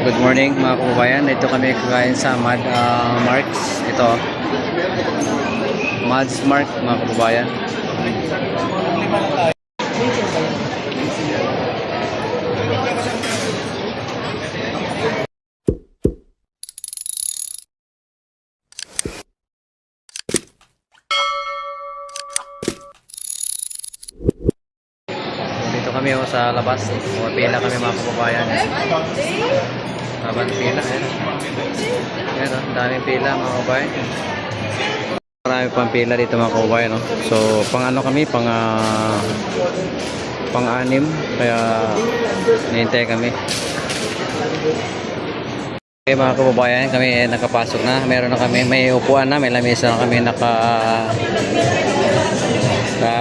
Good morning mga kababayan. Ito kami kakain sa Marks. Ito. Mads Mark mga kababayan. Dito kami sa labas. Pila kami mga kababayan. Laban pila. Ayan o, daming pila mga kababayan. Marami pang pila dito mga kababayan. No? So, pang ano kami, pang-anim. Kaya, nihintay kami. Okay mga kababayan, kami nakapasok na. Meron na kami, may upuan na, may lamesa na kami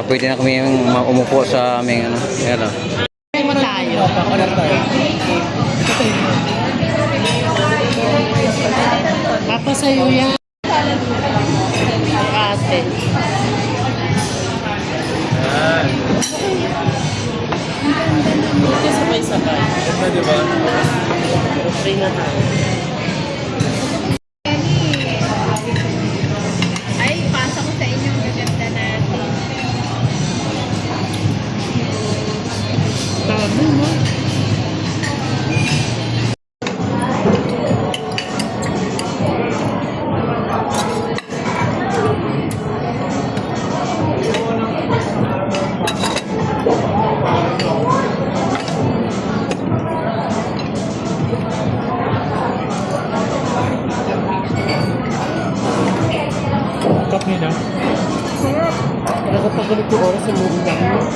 pwede na kami umupo sa aming ano. Ayan o. Papasayo yan. Ate. Ito sabay-sabay. Ito diba? Okay na tayo. Ay, pasa ko sa inyo. Ang gaganda natin. Dami mo. Cut me na. Nakapagalit ko oras sa movie namin.